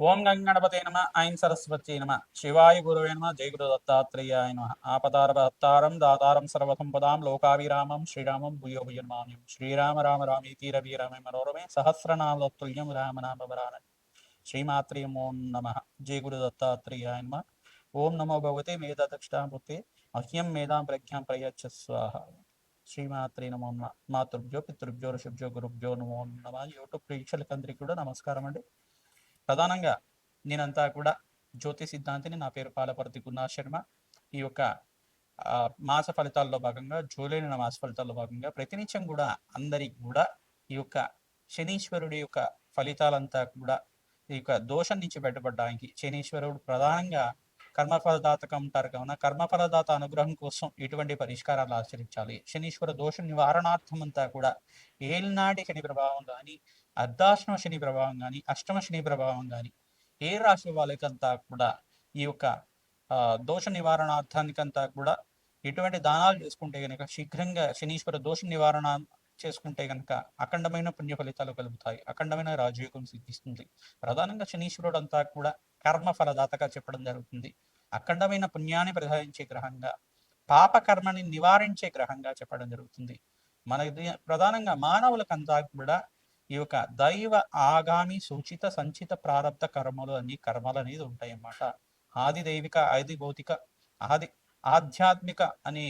ఓం గంగణపతే నమ ఐం సరస్వత్యై నమ శివాయ గురువే నమ జయ గురు దత్తాత్రేయాయ నమ ఆపదారభత్తారం దాతారం సర్వసంపదాం లోకాభిరామం శ్రీరామం భూయో భూయన్మామ్యం శ్రీరామ రామ రామేతి రవి రమే మనోరమే సహస్రనామతుల్యం రామనామవరాన శ్రీమాత్రే నమో నమ జయ గురు దత్తాత్రేయాయ నమ ఓం నమో భగవతే మేధాదక్షిణామూర్తే మహ్యం మేధాం ప్రజ్ఞాం ప్రయచ్చ స్వాహ శ్రీమాత్రే నమో నమ మాతృభ్యో పితృభ్యో ఋషిభ్యో గురుభ్యో నమో నమ యూట్యూబ్ ప్రేక్షకులందరికీ కూడా నమస్కారం అండి. ప్రధానంగా నేనంతా కూడా జ్యోతి సిద్ధాంతిని. నా పేరు పాలపర్తి గురునాథ్ శర్మ. ఈ యొక్క మాస ఫలితాల్లో భాగంగా జూలై నెల మాస ఫలితాల్లో భాగంగా ప్రతినిత్యం కూడా అందరికి కూడా ఈ యొక్క శనీశ్వరుడి యొక్క ఫలితాలంతా కూడా ఈ యొక్క దోషం నుంచి బయటపడడానికి శనీశ్వరుడు ప్రధానంగా కర్మఫలదాతగా ఉంటారు కావున కర్మఫలదాత అనుగ్రహం కోసం ఎటువంటి పరిష్కారాలు ఆచరించాలి, శనీశ్వర దోష నివారణార్థం అంతా కూడా ఏలినాటి శని ప్రభావం కానీ, అర్ధాష్టమ శని ప్రభావం కానీ, అష్టమ శని ప్రభావం కానీ ఏ రాశి వాళ్ళకంతా కూడా ఈ యొక్క దోష నివారణార్థానికంతా కూడా ఎటువంటి దానాలు చేసుకుంటే కనుక శీఘ్రంగా శనీశ్వర దోష నివారణ చేసుకుంటే కనుక అఖండమైన పుణ్య ఫలితాలు కలుగుతాయి, అఖండమైన రాజయోగం సిద్ధిస్తుంది. ప్రధానంగా శనీశ్వరుడు అంతా కూడా కర్మ ఫలదాతగా చెప్పడం జరుగుతుంది. అఖండమైన పుణ్యాన్ని ప్రసాదించే గ్రహంగా, పాప కర్మని నివారించే గ్రహంగా చెప్పడం జరుగుతుంది. మనకి ప్రధానంగా మానవులకంతా కూడా ఈ యొక్క దైవ ఆగామి సూచిత సంచిత ప్రారంభ కర్మలు అన్ని కర్మలు అనేది ఉంటాయి అన్నమాట. ఆది దైవిక, ఆది భౌతిక, ఆది ఆధ్యాత్మిక అనే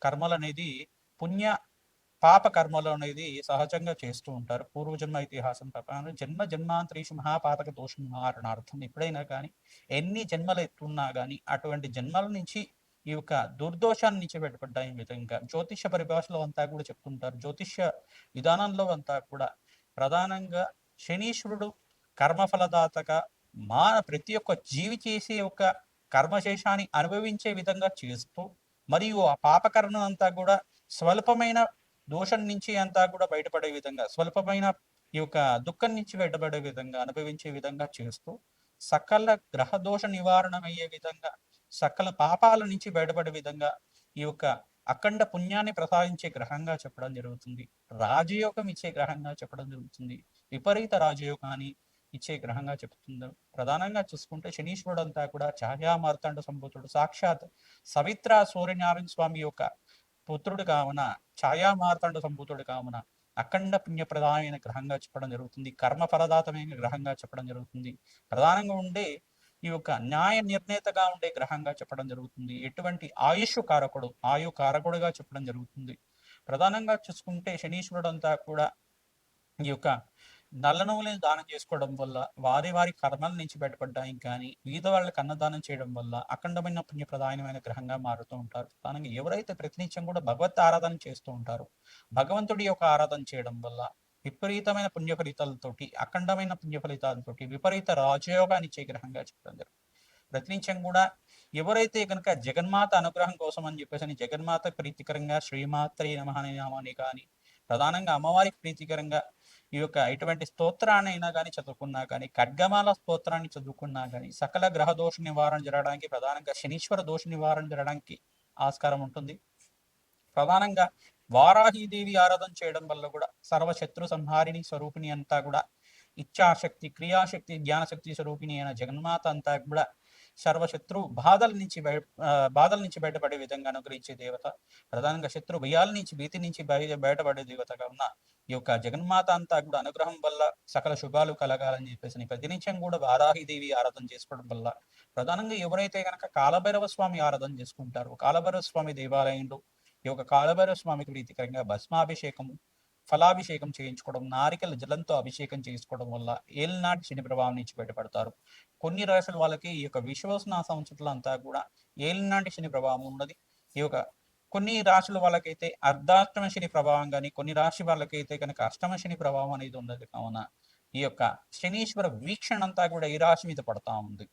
కర్మలు అనేది పుణ్య పాప కర్మలు అనేది సహజంగా చేస్తూ ఉంటారు. పూర్వజన్మ ఇతిహాసం ప్రకారం జన్మ జన్మాంతరీషు మహాపాతక దోష నివారణార్థం ఎప్పుడైనా కానీ ఎన్ని జన్మలు ఎత్తున్నా కానీ అటువంటి జన్మల నుంచి ఈ యొక్క దుర్దోషాన్ని నుంచి బయటపడ్డాయి విధంగా జ్యోతిష్య పరిభాషలో అంతా కూడా చెప్తుంటారు. జ్యోతిష్య విధానంలో అంతా కూడా ప్రధానంగా శనీశ్వరుడు కర్మఫలదాతగా ప్రతి ఒక్క జీవి చేసే ఒక కర్మశేషాన్ని అనుభవించే విధంగా చేస్తూ, మరియు ఆ పాపకర్మ అంతా కూడా స్వల్పమైన దోషం నుంచి అంతా కూడా బయటపడే విధంగా, స్వల్పమైన ఈ యొక్క దుఃఖం నుంచి బయటపడే విధంగా అనుభవించే విధంగా చేస్తూ, సకల గ్రహ దోష నివారణ అయ్యే విధంగా, సకల పాపాల నుంచి బయటపడే విధంగా ఈ యొక్క అఖండ పుణ్యాన్ని ప్రసాదించే గ్రహంగా చెప్పడం జరుగుతుంది. రాజయోగం ఇచ్చే గ్రహంగా చెప్పడం జరుగుతుంది. విపరీత రాజయోగాన్ని ఇచ్చే గ్రహంగా చెప్తుంది. ప్రధానంగా చూసుకుంటే శనీశ్వరుడు అంతా కూడా ఛాయా మార్తాండ సంభూతుడు, సాక్షాత్ సవిత్ర సూర్యనారాయణ స్వామి యొక్క పుత్రుడు కావున, ఛాయా మార్తాండ సంభూతుడు కావున అఖండ పుణ్యప్రదాయమైన గ్రహంగా చెప్పడం జరుగుతుంది. కర్మఫలదాతమైన గ్రహంగా చెప్పడం జరుగుతుంది. ప్రధానంగా ఉండే ఈ యొక్క న్యాయ నిర్ణేతగా ఉండే గ్రహంగా చెప్పడం జరుగుతుంది. ఎటువంటి ఆయుష్ కారకుడు, ఆయు కారకుడుగా చెప్పడం జరుగుతుంది. ప్రధానంగా చూసుకుంటే శనీశ్వరుడు అంతా కూడా ఈ యొక్క నల్ల నువ్వులను దానం చేసుకోవడం వల్ల, వారి వారి కర్మల నుంచి బయటపడ్డానికి కానీ, వీధ వాళ్ళకి అన్నదానం చేయడం వల్ల అఖండమైన పుణ్యప్రదాయమైన గ్రహంగా మారుతూ ఉంటారు. ప్రధానంగా ఎవరైతే ప్రతినిత్యం కూడా భగవత్ ఆరాధన చేస్తూ ఉంటారో, భగవంతుడి యొక్క ఆరాధన చేయడం వల్ల విపరీతమైన పుణ్య ఫలితాలతోటి, అఖండమైన పుణ్య ఫలితాలతోటి విపరీత రాజయోగాన్ని ఇచ్చే గ్రహంగా చెప్పడం జరుగుతుంది. ప్రతినిత్యం కూడా ఎవరైతే కనుక జగన్మాత అనుగ్రహం కోసం అని చెప్పేసి జగన్మాత ప్రీతికరంగా శ్రీమాత్రే నమః అనే నామాన్ని కానీ, ప్రధానంగా అమ్మవారికి ప్రీతికరంగా ఈ యొక్క ఇటువంటి స్తోత్రాన్ని అయినా కానీ చదువుకున్నా కానీ, ఖడ్గమాల స్తోత్రాన్ని చదువుకున్నా కానీ సకల గ్రహ దోష నివారణ జరగడానికి, ప్రధానంగా శనీశ్వర దోష నివారణ జరగడానికి ఆస్కారం ఉంటుంది. ప్రధానంగా వారాహీదేవి ఆరాధన చేయడం వల్ల కూడా సర్వశత్రు సంహారిణి స్వరూపిణి అంతా కూడా ఇచ్ఛాశక్తి, క్రియాశక్తి, జ్ఞానశక్తి స్వరూపిణి అయిన జగన్మాత అంతా కూడా సర్వశత్రు బాధల నుంచి బయటపడే విధంగా అనుగ్రహించే దేవత. ప్రధానంగా శత్రు భయాల నుంచి, భీతి నుంచి బయటపడే దేవతగా ఉన్న ఈ యొక్క జగన్మాత అంతా కూడా అనుగ్రహం వల్ల సకల శుభాలు కలగాలని చెప్పేసి ప్రతినిత్యం కూడా వారాహిదేవి ఆరాధన చేసుకోవడం వల్ల, ప్రధానంగా ఎవరైతే కనుక కాలభైరవ స్వామి ఆరాధన చేసుకుంటారో, కాలభైరవ స్వామి దేవాలయంలో ఈ యొక్క కాలభైరవ స్వామికి ప్రీతికరంగా భస్మాభిషేకం, ఫలాభిషేకం చేయించుకోవడం, నారికల జలంతో అభిషేకం చేసుకోవడం వల్ల ఏలినాటి శని ప్రభావం నుంచి బయటపడతారు. కొన్ని రాశుల వాళ్ళకి ఈ యొక్క విశ్వసన సంవత్సరాలు అంతా కూడా ఏలినాటి శని ప్రభావం ఉన్నది. ఈ యొక్క కొన్ని రాశుల వాళ్ళకైతే అర్ధాష్టమ శని ప్రభావం కానీ, కొన్ని రాశి వాళ్ళకైతే కనుక అష్టమ శని ప్రభావం అనేది ఉన్నది. కావున ఈ యొక్క శనీశ్వర వీక్షణ అంతా కూడా ఈ రాశి మీద పడతా ఉంది.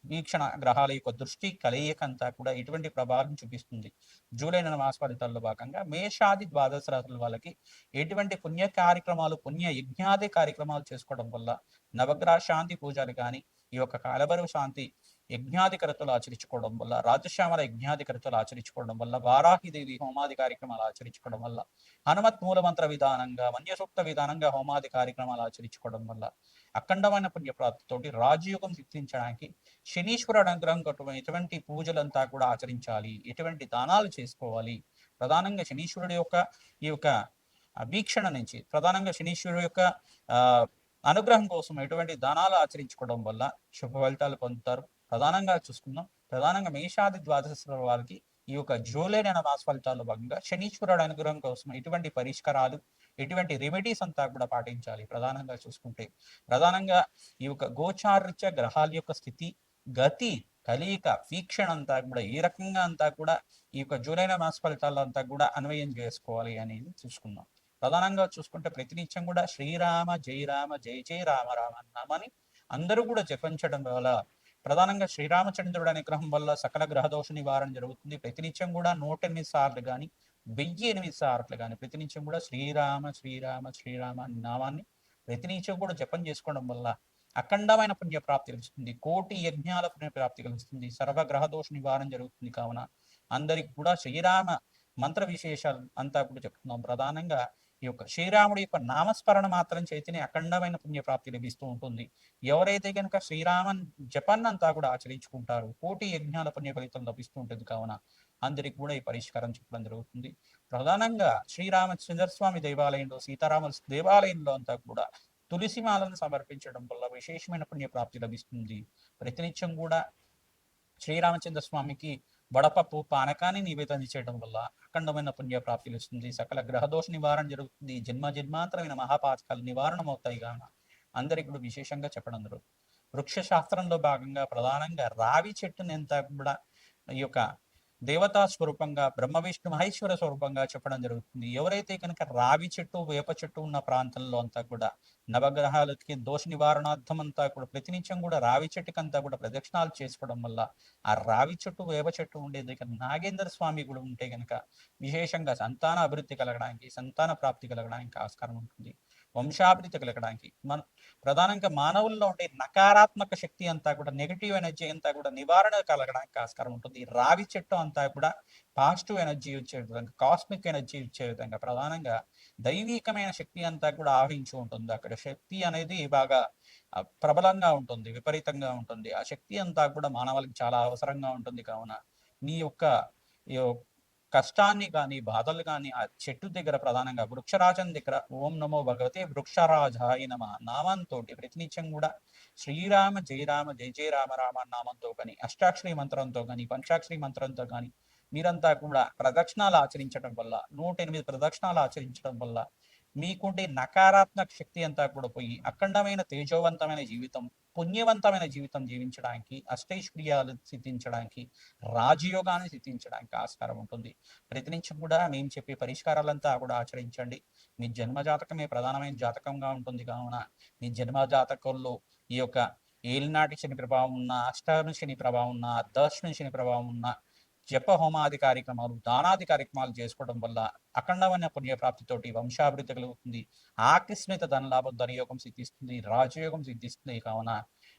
వీక్షణ గ్రహాల యొక్క దృష్టి కలయిక అంతా కూడా ఇటువంటి ప్రభావం చూపిస్తుంది. జూలై నెల మాస ఫలితాల్లో భాగంగా మేషాది ద్వాదశ రాశుల వాళ్ళకి ఎటువంటి పుణ్య కార్యక్రమాలు, పుణ్య యజ్ఞాది కార్యక్రమాలు చేసుకోవడం వల్ల, నవగ్రహ శాంతి పూజలు కానీ, ఈ యొక్క కాలభైరవ శాంతి యజ్ఞాధికరతలు ఆచరించుకోవడం వల్ల, రాజశ్యామల యజ్ఞాధికరతలు ఆచరించుకోవడం వల్ల, వారాహిదేవి హోమాది కార్యక్రమాలు ఆచరించుకోవడం వల్ల, హనుమత్ మూలమంత్ర విధానంగా, మన్యసూక్త విధానంగా హోమాది కార్యక్రమాలు ఆచరించుకోవడం వల్ల అఖండమైన పుణ్యప్రాప్తితోటి రాజయోగం సిద్ధించడానికి శనీశ్వరుడు అనుగ్రహం కట్టుకుని ఎటువంటి పూజలంతా కూడా ఆచరించాలి, ఎటువంటి దానాలు చేసుకోవాలి, ప్రధానంగా శనీశ్వరుడు యొక్క ఈ యొక్క వీక్షణ నుంచి ప్రధానంగా శనీశ్వరుడు యొక్క అనుగ్రహం కోసం ఎటువంటి దానాలు ఆచరించుకోవడం వల్ల శుభ ఫలితాలు పొందుతారు. ప్రధానంగా చూసుకుందాం, ప్రధానంగా మేషాది ద్వాదశ వారికి ఈ యొక్క జూలై నెల మాస ఫలితాల్లో భాగంగా శనీశ్వరుడు అనుగ్రహం కోసం ఎటువంటి పరిష్కారాలు, ఎటువంటి రెమెడీస్ అంతా కూడా పాటించాలి. ప్రధానంగా చూసుకుంటే ప్రధానంగా ఈ యొక్క గోచారరీత్యా గ్రహాల యొక్క స్థితి, గతి, కలియిక, వీక్షణ అంతా కూడా ఏ రకంగా అంతా కూడా ఈ యొక్క జూలై నెల మాస ఫలితాల్లో అంతా కూడా అన్వయం చేసుకోవాలి అనేది చూసుకుందాం. ప్రధానంగా చూసుకుంటే ప్రతినిత్యం కూడా శ్రీరామ జయ రామ జయ జయ రామ రామ నామని అందరూ కూడా జపించడం వల్ల ప్రధానంగా శ్రీరామచంద్రుడు అనుగ్రహం వల్ల సకల గ్రహదోష నివారణ జరుగుతుంది. ప్రతినిత్యం కూడా 108 సార్లు కానీ 1008 సార్లు కానీ ప్రతినిత్యం కూడా శ్రీరామ శ్రీరామ శ్రీరామ నామాన్ని ప్రతినిత్యం కూడా జపం చేసుకోవడం వల్ల అఖండమైన పుణ్యప్రాప్తి కలుగుతుంది, కోటి యజ్ఞాల పుణ్యప్రాప్తి కలుగుతుంది, సర్వగ్రహ దోష నివారణ జరుగుతుంది. కావున అందరికి కూడా శ్రీరామ మంత్ర విశేషాలు అంతా కూడా చెప్తున్నాం. ప్రధానంగా ఈ యొక్క శ్రీరాముడి యొక్క నామస్మరణ మాత్రం చేతిని అఖండమైన పుణ్యప్రాప్తి లభిస్తూ ఉంటుంది. ఎవరైతే కనుక శ్రీరామన్ జపాన్నంతా కూడా ఆచరించుకుంటారో కోటి యజ్ఞాల పుణ్య ఫలితం లభిస్తూ ఉంటుంది. కావున అందరికి కూడా ఈ పరిష్కారం చెప్పడం జరుగుతుంది. ప్రధానంగా శ్రీరామచంద్రస్వామి దేవాలయంలో, సీతారామ దేవాలయంలో అంతా కూడా తులసిమాలను సమర్పించడం వల్ల విశేషమైన పుణ్యప్రాప్తి లభిస్తుంది. ప్రతినిత్యం కూడా శ్రీరామచంద్ర స్వామికి వడపప్పు పానకాన్ని నివేదన చేయడం వల్ల అఖండమైన పుణ్యప్రాప్తి వస్తుంది, సకల గ్రహదోష నివారణ జరుగుతుంది, జన్మాంతరమైన మహాపాతకాలు నివారణ అవుతాయి. కావున అందరికి కూడా విశేషంగా చెప్పడం జరుగుతుంది. వృక్ష శాస్త్రంలో భాగంగా ప్రధానంగా రావి చెట్టుని ఎంత కూడా ఈ యొక్క దేవతా స్వరూపంగా, బ్రహ్మ విష్ణు మహేశ్వర స్వరూపంగా చెప్పడం జరుగుతుంది. ఎవరైతే కనుక రావి చెట్టు, వేప చెట్టు ఉన్న ప్రాంతంలో అంతా కూడా నవగ్రహాలకి దోష నివారణార్థం అంతా కూడా ప్రతినిత్యం కూడా రావి చెట్టుకి అంతా కూడా ప్రదక్షిణాలు చేసుకోవడం వల్ల ఆ రావి చెట్టు, వేప చెట్టు ఉండే దగ్గర నాగేంద్ర స్వామి కూడా ఉంటే కనుక విశేషంగా సంతాన అభివృద్ధి కలగడానికి, సంతాన ప్రాప్తి కలగడానికి ఆస్కారం ఉంటుంది. వంశాభివృద్ధి కలగడానికి ప్రధానంగా మానవుల్లో ఉండే నకారాత్మక శక్తి అంతా కూడా, నెగిటివ్ ఎనర్జీ అంతా కూడా నివారణ కలగడానికి ఆస్కారం ఉంటుంది. రావి చెట్టు అంతా కూడా పాజిటివ్ ఎనర్జీ వచ్చే విధంగా, కాస్మిక్ ఎనర్జీ ఇచ్చే విధంగా, ప్రధానంగా దైవికమైన శక్తి అంతా కూడా ఆవహించి ఉంటుంది. అక్కడ శక్తి అనేది బాగా ప్రబలంగా ఉంటుంది, విపరీతంగా ఉంటుంది. ఆ శక్తి అంతా కూడా మానవులకి చాలా అవసరంగా ఉంటుంది. కావున నీ యొక్క కష్టాన్ని కానీ, బాధలు కానీ ఆ చెట్టు దగ్గర ప్రధానంగా వృక్షరాజం దగ్గర ఓం నమో భగవతే వృక్షరాజాయ నమ నామంతో ప్రతినిత్యం కూడా శ్రీరామ జయ రామ జయ జయ రామ రామ నామంతో కానీ, అష్టాక్షరి మంత్రంతో కానీ, పంచాక్షరి మంత్రంతో కానీ మీరంతా కూడా ప్రదక్షిణాలు ఆచరించడం వల్ల, 108 ప్రదక్షిణాలు ఆచరించడం వల్ల మీకుండే నకారాత్మక శక్తి అంతా కూడా పోయి అఖండమైన తేజోవంతమైన జీవితం, పుణ్యవంతమైన జీవితం జీవించడానికి, అష్టైశ్వర్యాలు సిద్ధించడానికి, రాజయోగాన్ని సిద్ధించడానికి ఆస్కారం ఉంటుంది. ప్రతినిత్యం కూడా మేము చెప్పే పరిష్కారాలంతా కూడా ఆచరించండి. మీ జన్మ జాతకమే ప్రధానమైన జాతకంగా ఉంటుంది. కావున మీ జన్మ జాతకంలో ఈ యొక్క ఏలినాటి శని ప్రభావం ఉన్న, అష్టాదశ శని ప్రభావం ఉన్న, అర్ధాష్టమి శని ప్రభావం ఉన్న జప హోమాది కార్యక్రమాలు, దానాది కార్యక్రమాలు చేసుకోవడం వల్ల అఖండమైన పుణ్యప్రాప్తితోటి వంశాభివృద్ధి కలుగుతుంది, ఆకస్మిక ధనలాభం, ధనయోగం సిద్ధిస్తుంది, రాజయోగం సిద్ధిస్తుంది. కావున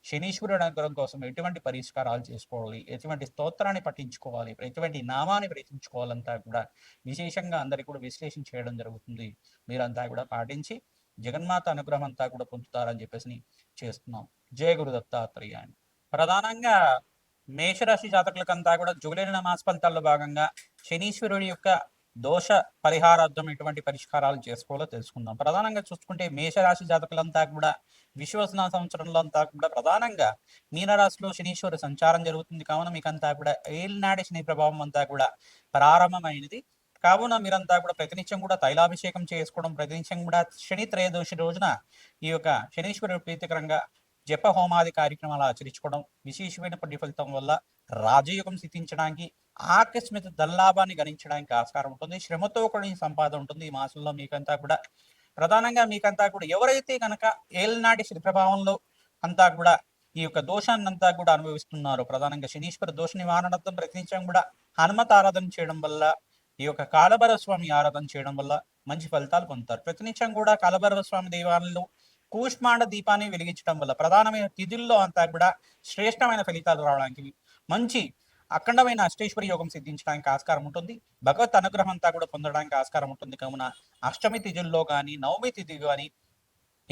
శనీశ్వరుడు అనుగ్రహం కోసం ఎటువంటి పరిష్కారాలు చేసుకోవాలి, ఎటువంటి స్తోత్రాన్ని పఠించుకోవాలి, ఎటువంటి నామాన్ని ప్రయత్నించుకోవాలంతా కూడా విశేషంగా అందరికీ కూడా విశ్లేషణ చేయడం జరుగుతుంది. మీరంతా కూడా పాటించి జగన్మాత అనుగ్రహం అంతా కూడా పొందుతారని చెప్పేసి చేస్తున్నాం. జయ గురు దత్తాత్రేయ. ప్రధానంగా మేషరాశి జాతకులకంతా కూడా జూలై మాస ఫలితాల్లో భాగంగా శనీశ్వరుడి యొక్క దోష పరిహారార్థం ఎటువంటి పరిష్కారాలు చేసుకోవాలో తెలుసుకుందాం. ప్రధానంగా చూసుకుంటే మేషరాశి జాతకులంతా కూడా విశ్వసన సంవత్సరంలో అంతా కూడా ప్రధానంగా మీనరాశిలో శనీశ్వర సంచారం జరుగుతుంది. కావున మీకంతా కూడా ఏలినాటి శని ప్రభావం అంతా కూడా ప్రారంభమైనది. కావున మీరంతా కూడా ప్రతినిత్యం కూడా తైలాభిషేకం చేసుకోవడం, ప్రతినిత్యం కూడా శని త్రయోదశి రోజున ఈ యొక్క శనీశ్వరుడు ప్రీతికరంగా జప హోమాది కార్యక్రమాలు ఆచరించుకోవడం విశేషమైన పుణ్య ఫలితం వల్ల రాజయోగం సిద్ధించడానికి, ఆకస్మిక ధనలాభాన్ని గణించడానికి ఆస్కారం ఉంటుంది. శ్రమతో కూడిన సంపాదన ఉంటుంది ఈ మాసంలో. మీకంతా కూడా ప్రధానంగా మీకంతా కూడా ఎవరైతే కనుక ఏలినాటి శని ప్రభావంలో అంతా కూడా ఈ యొక్క దోషాన్ని అంతా కూడా అనుభవిస్తున్నారో, ప్రధానంగా శనీశ్వర దోష నివారణార్థం ప్రతినిత్యం కూడా హనుమత్ ఆరాధన చేయడం వల్ల, ఈ యొక్క కాలభైరవ స్వామి ఆరాధన చేయడం వల్ల మంచి ఫలితాలు పొందుతారు. ప్రతినిత్యం కూడా కాలభైరవ స్వామి దేవాలయంలో కూష్మాండ దీపాన్ని వెలిగించడం వల్ల ప్రధానమైన తిథుల్లో అంతా కూడా శ్రేష్టమైన ఫలితాలు రావడానికి, మంచి అఖండమైన అష్టేశ్వరి యోగం సిద్ధించడానికి ఆస్కారం ఉంటుంది. భగవత్ అనుగ్రహం అంతా కూడా పొందడానికి ఆస్కారం ఉంటుంది. కావున అష్టమి తిథుల్లో కానీ, నవమి తిథి కానీ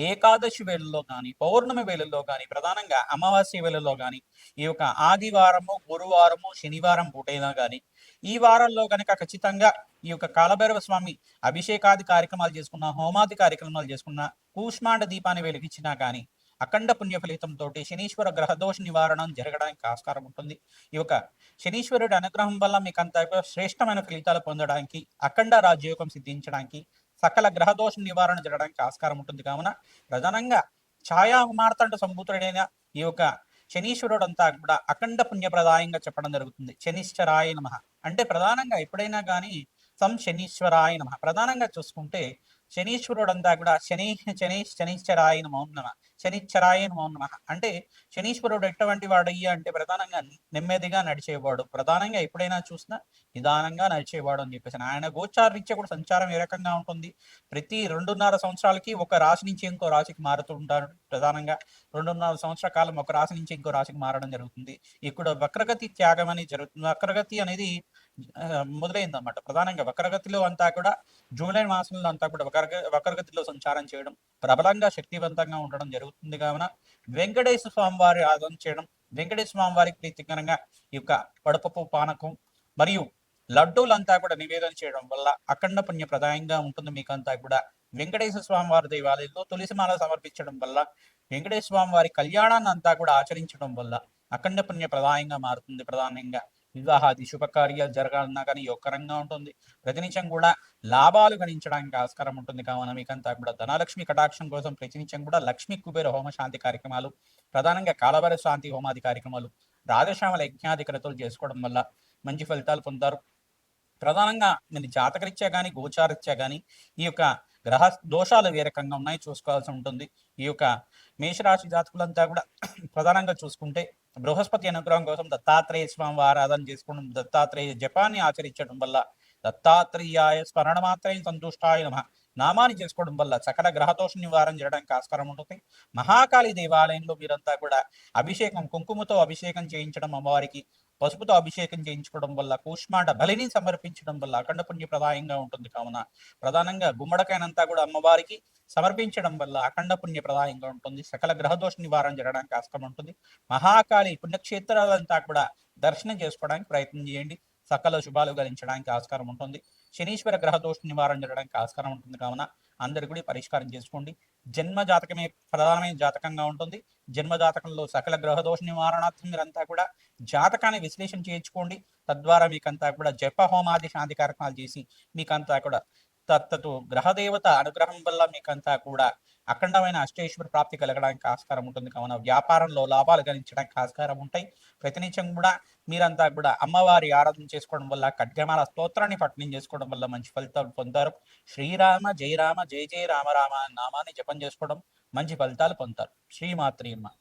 ఏకాదశి వేళల్లో కానీ, పౌర్ణమి వేళల్లో కానీ, ప్రధానంగా అమావాస్య వేళల్లో కానీ, ఈ యొక్క ఆదివారము, గురువారము, శనివారం పూటైనా కానీ, ఈ వారాల్లో కనుక ఖచ్చితంగా ఈ యొక్క కాలభైరవ స్వామి అభిషేకాది కార్యక్రమాలు చేసుకున్న, హోమాది కార్యక్రమాలు చేసుకున్న, కూష్మాండ దీపాన్ని వెలిగించినా కానీ అఖండ పుణ్య ఫలితంతో శనీశ్వర గ్రహదోష నివారణం జరగడానికి ఆస్కారం ఉంటుంది. ఈ యొక్క శనీశ్వరుడి అనుగ్రహం వల్ల మీకు అంత శ్రేష్టమైన ఫలితాలు పొందడానికి, అఖండ రాజ్యోగం సిద్ధించడానికి, సకల గ్రహదోష నివారణ జరగడానికి ఆస్కారం ఉంటుంది. కావున ప్రధానంగా ఛాయా మార్తండ సంభూతుడైన ఈ యొక్క శనీశ్వరుడు అంతా కూడా అఖండ పుణ్యప్రదాయంగా చెప్పడం జరుగుతుంది. శనిశ్చరాయ నమః అంటే ప్రధానంగా ఎప్పుడైనా కానీ శనీశ్వరాయ నమః ప్రధానంగా చూసుకుంటే శనీశ్వరుడు అంతా కూడా శనిశ్చరాయ నమో నమః శనిశ్చరాయ నమో నమః అంటే శనీశ్వరుడు ఎటువంటి వాడయ్యా అంటే ప్రధానంగా నెమ్మదిగా నడిచేవాడు, ప్రధానంగా ఎప్పుడైనా చూసినా నిదానంగా నడిచేవాడు అని చెప్పేసి. ఆయన గోచారరీత్యా కూడా సంచారం ఏ రకంగా ఉంటుంది, ప్రతి 2.5 సంవత్సరాలకి ఒక రాశి నుంచి ఇంకో రాశికి మారుతూ ఉంటారు. ప్రధానంగా 2.5 సంవత్సరాల కాలం ఒక రాశి నుంచి ఇంకో రాశికి మారడం జరుగుతుంది. ఇక్కడ వక్రగతి త్యాగం అనేది జరుగుతుంది. వక్రగతి అనేది మొదలైందన్నమాట. ప్రధానంగా వక్రగతిలో అంతా కూడా జూలై మాసంలో అంతా కూడా వక్రగతిలో సంచారం చేయడం, ప్రబలంగా శక్తివంతంగా ఉండడం జరుగుతుంది. కావున వెంకటేశ్వర స్వామి వారి ఆరాధన చేయడం, వెంకటేశ్వర స్వామి వారికి ప్రీతికరంగా ఈ యొక్క పడపప్పు పానకం మరియు లడ్డూలంతా కూడా నివేదన చేయడం వల్ల అఖండ పుణ్య ప్రదాయంగా ఉంటుంది. మీకంతా కూడా వెంకటేశ్వర స్వామి వారి దేవాలయంలో తులసిమాల సమర్పించడం వల్ల, వెంకటేశ్వర స్వామి వారి కళ్యాణాన్ని అంతా కూడా ఆచరించడం వల్ల అఖండ పుణ్య ప్రదాయంగా మారుతుంది. ప్రధానంగా వివాహాది శుభకార్యాలు జరగాలన్నా కానీ యొక్కరంగా ఉంటుంది. ప్రతినిత్యం కూడా లాభాలు గణించడానికి ఆస్కారం ఉంటుంది. కావున మీకంతా కూడా ధనలక్ష్మి కటాక్షం కోసం ప్రతినిత్యం కూడా లక్ష్మీ కుబేర హోమ శాంతి కార్యక్రమాలు, ప్రధానంగా కాలభైర శాంతి హోమాది కార్యక్రమాలు, రాజశ్యామల యజ్ఞాది క్రతువులు చేసుకోవడం వల్ల మంచి ఫలితాలు పొందుతారు. ప్రధానంగా మీరు జాతకరీత్యా కానీ గోచారీత్యా కానీ ఈ యొక్క గ్రహ దోషాలు ఏ రకంగా ఉన్నాయి చూసుకోవాల్సి ఉంటుంది. ఈ యొక్క మేషరాశి జాతకులంతా కూడా ప్రధానంగా చూసుకుంటే బృహస్పతి అనుగ్రహం కోసం దత్తాత్రేయ స్వామి ఆరాధన చేసుకోవడం, దత్తాత్రేయ జపాన్ని ఆచరించడం వల్ల, దత్తాత్రేయాయ స్మరణ మాత్రమే సంతుష్టాయ నమః నామాన్ని చేసుకోవడం వల్ల సకల గ్రహదోష నివారణ చేయడానికి ఆస్కారం ఉంటుంది. మహాకాళి దేవాలయంలో మీరంతా కూడా అభిషేకం, కుంకుమతో అభిషేకం చేయించడం, అమ్మవారికి పసుపుతో అభిషేకం చేయించుకోవడం వల్ల, కూష్మాండ బలిని సమర్పించడం వల్ల అఖండ పుణ్య ప్రదాయంగా ఉంటుంది. కావున ప్రధానంగా గుమ్మడికాయనంతా కూడా అమ్మవారికి సమర్పించడం వల్ల అఖండ పుణ్య ప్రదాయంగా ఉంటుంది. సకల గ్రహదోష నివారణ జరగడానికి ఆస్కారం ఉంటుంది. మహాకాళి పుణ్యక్షేత్రాలంతా కూడా దర్శనం చేసుకోవడానికి ప్రయత్నం చేయండి. సకల శుభాలు గలించడానికి ఆస్కారం ఉంటుంది. శనీశ్వర గ్రహదోష నివారణ జరగడానికి ఆస్కారం ఉంటుంది. కావున అందరు కూడా పరిష్కారం చేసుకోండి. జన్మ జాతకమే ప్రధానమైన జాతకంగా ఉంటుంది. జన్మ జాతకంలో సకల గ్రహదోష నివారణార్థం మీరంతా కూడా జాతకాన్ని విశ్లేషణ చేయించుకోండి. తద్వారా మీకంతా కూడా జప హోమాది శాంతి కార్యక్రమాలు చేసి మీకంతా కూడా తత్తు గ్రహదేవత అనుగ్రహం వల్ల మీకంతా కూడా అఖండమైన అష్టేశ్వర ప్రాప్తి కలగడానికి ఆస్కారం ఉంటుంది. కావున వ్యాపారంలో లాభాలు గణించడానికి ఆస్కారం ఉంటాయి. ప్రతినిత్యం కూడా మీరంతా కూడా అమ్మవారి ఆరాధన చేసుకోవడం వల్ల, ఖడ్గమాల స్తోత్రాన్ని పఠనం చేసుకోవడం వల్ల మంచి ఫలితాలు పొందుతారు. శ్రీరామ జయ రామ జయ జయ రామ రామ నామాన్ని జపం చేసుకోవడం మంచి ఫలితాలు పొందుతారు. శ్రీమాత్రి నమః.